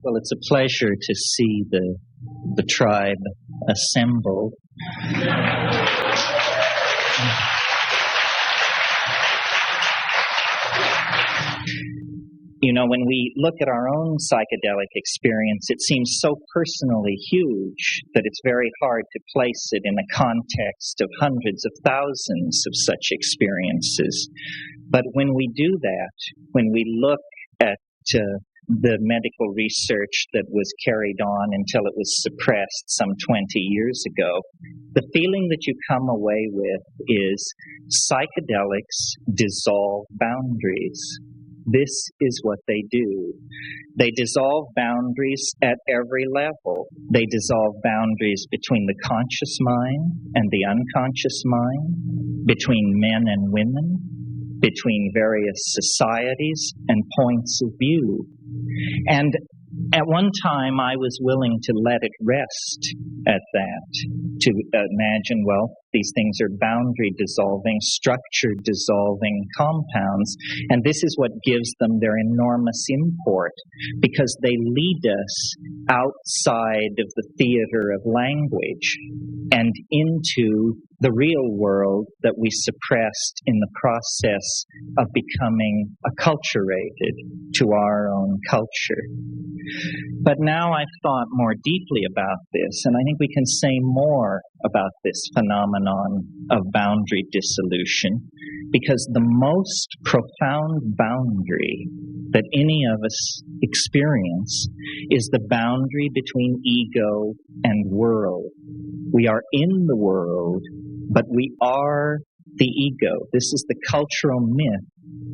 Well, it's a pleasure to see the tribe assemble. You know, when we look at our own psychedelic experience, it seems so personally huge that it's very hard to place it in a context of hundreds of thousands of such experiences. But when we do that, when we look at the medical research that was carried on until it was suppressed some 20 years ago, the feeling that you come away with is psychedelics dissolve boundaries. This is what they do. They dissolve boundaries at every level. They dissolve boundaries between the conscious mind and the unconscious mind, between men and women, between various societies and points of view. And at one time, I was willing to let it rest at that, to imagine, well, these things are boundary dissolving, structure dissolving compounds, and this is what gives them their enormous import, because they lead us outside of the theater of language and into the real world that we suppressed in the process of becoming acculturated to our own culture. But now I've thought more deeply about this, and I think we can say more about this phenomenon of boundary dissolution, because the most profound boundary that any of us experience is the boundary between ego and world. We are in the world, but we are the ego. This is the cultural myth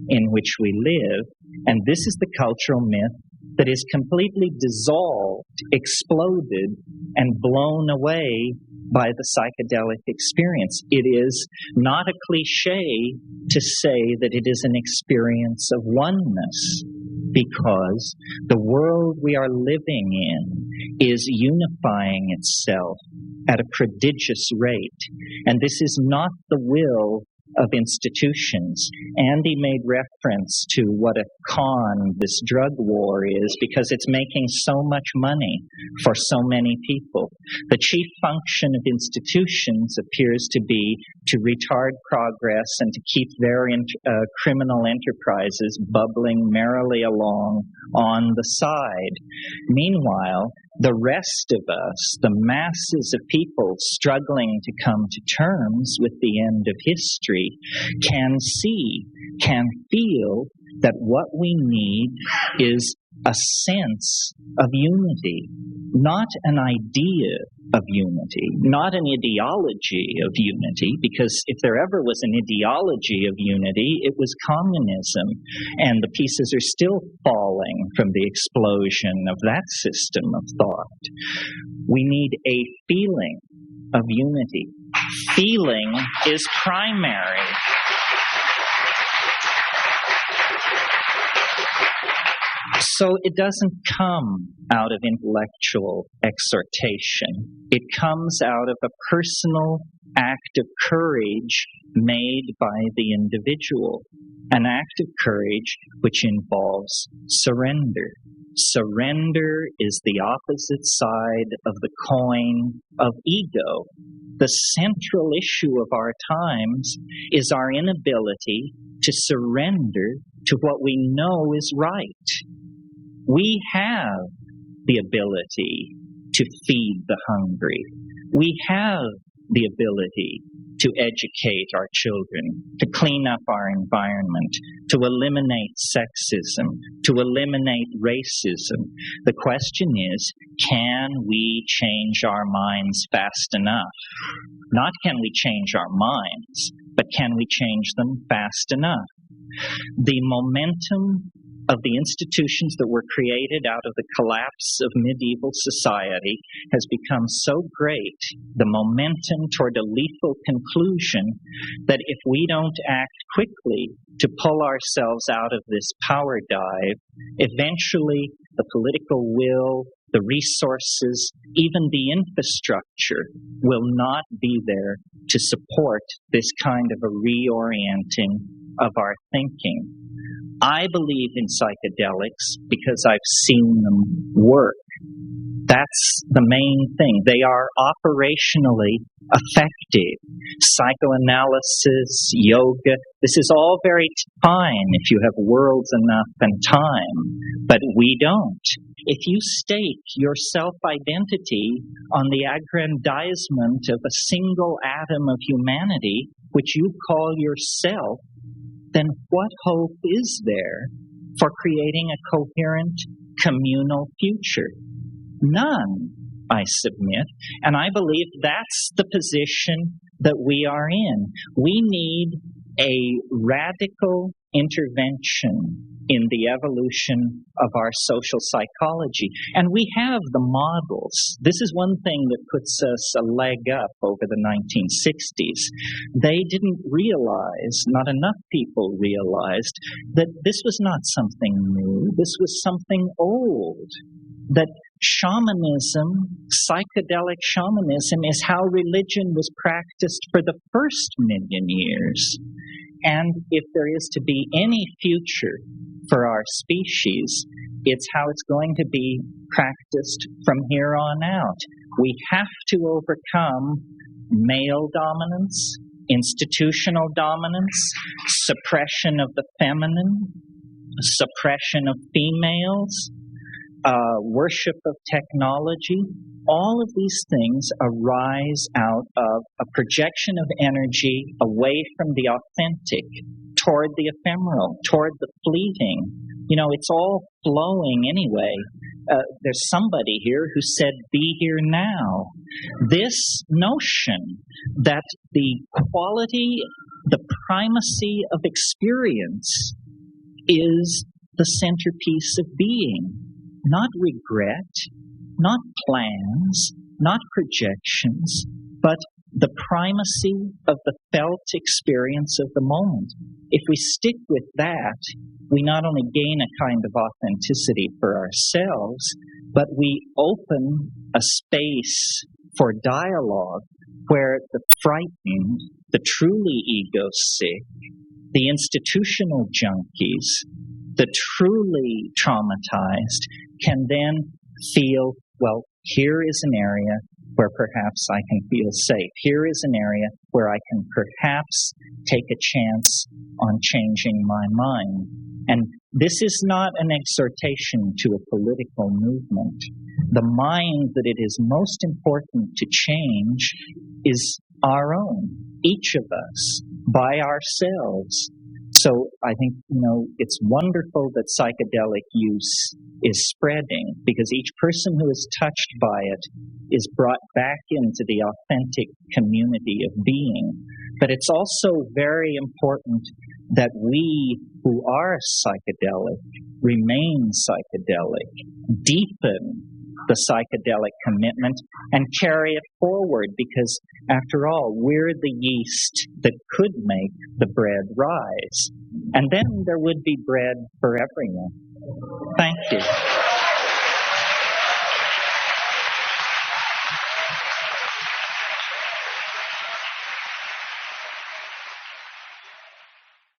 in which we live, and this is the cultural myth that is completely dissolved, exploded, and blown away by the psychedelic experience. It is not a cliche to say that it is an experience of oneness, because the world we are living in is unifying itself at a prodigious rate. And this is not the will of institutions. Andy made reference to what a con this drug war is, because it's making so much money for so many people. The chief function of institutions appears to be to retard progress and to keep their criminal enterprises bubbling merrily along on the side. Meanwhile, the rest of us, the masses of people struggling to come to terms with the end of history, can see, can feel that what we need is a sense of unity, not an idea of unity, not an ideology of unity, because if there ever was an ideology of unity, it was communism, and the pieces are still falling from the explosion of that system of thought. We need a feeling of unity. Feeling is primary. So it doesn't come out of intellectual exhortation. It comes out of a personal act of courage made by the individual, an act of courage which involves surrender. Surrender is the opposite side of the coin of ego. The central issue of our times is our inability to surrender to what we know is right. We have the ability to feed the hungry. We have the ability to educate our children, to clean up our environment, to eliminate sexism, to eliminate racism. The question is, can we change our minds fast enough? Not can we change our minds, but can we change them fast enough? The momentum of the institutions that were created out of the collapse of medieval society has become so great, the momentum toward a lethal conclusion, that if we don't act quickly to pull ourselves out of this power dive, eventually the political will, the resources, even the infrastructure will not be there to support this kind of a reorienting of our thinking. I believe in psychedelics because I've seen them work. That's the main thing. They are operationally effective. Psychoanalysis, yoga, this is all very fine if you have worlds enough and time, but we don't. If you stake your self-identity on the aggrandizement of a single atom of humanity, which you call yourself, then what hope is there for creating a coherent communal future? None, I submit, and I believe that's the position that we are in. We need a radical intervention in the evolution of our social psychology. And we have the models. This is one thing that puts us a leg up over the 1960s. They didn't realize, not enough people realized, that this was not something new. This was something old. That shamanism, psychedelic shamanism, is how religion was practiced for the first million years. And if there is to be any future for our species, it's how it's going to be practiced from here on out. We have to overcome male dominance, institutional dominance, suppression of the feminine, suppression of females, worship of technology. All of these things arise out of a projection of energy away from the authentic, toward the ephemeral, toward the fleeting. You know, it's all flowing anyway. There's somebody here who said, be here now. This notion that the quality, the primacy of experience is the centerpiece of being. Not regret, not plans, not projections, but the primacy of the felt experience of the moment. If we stick with that, we not only gain a kind of authenticity for ourselves, but we open a space for dialogue where the frightened, the truly ego-sick, the institutional junkies, the truly traumatized can then feel, well, here is an area where perhaps I can feel safe. Here is an area where I can perhaps take a chance on changing my mind. And this is not an exhortation to a political movement. The mind that it is most important to change is our own, each of us, by ourselves. So I think, it's wonderful that psychedelic use is spreading because each person who is touched by it is brought back into the authentic community of being. But it's also very important that we who are psychedelic remain psychedelic, deepen the psychedelic commitment and carry it forward because, after all, we're the yeast that could make the bread rise. And then there would be bread for everyone. Thank you.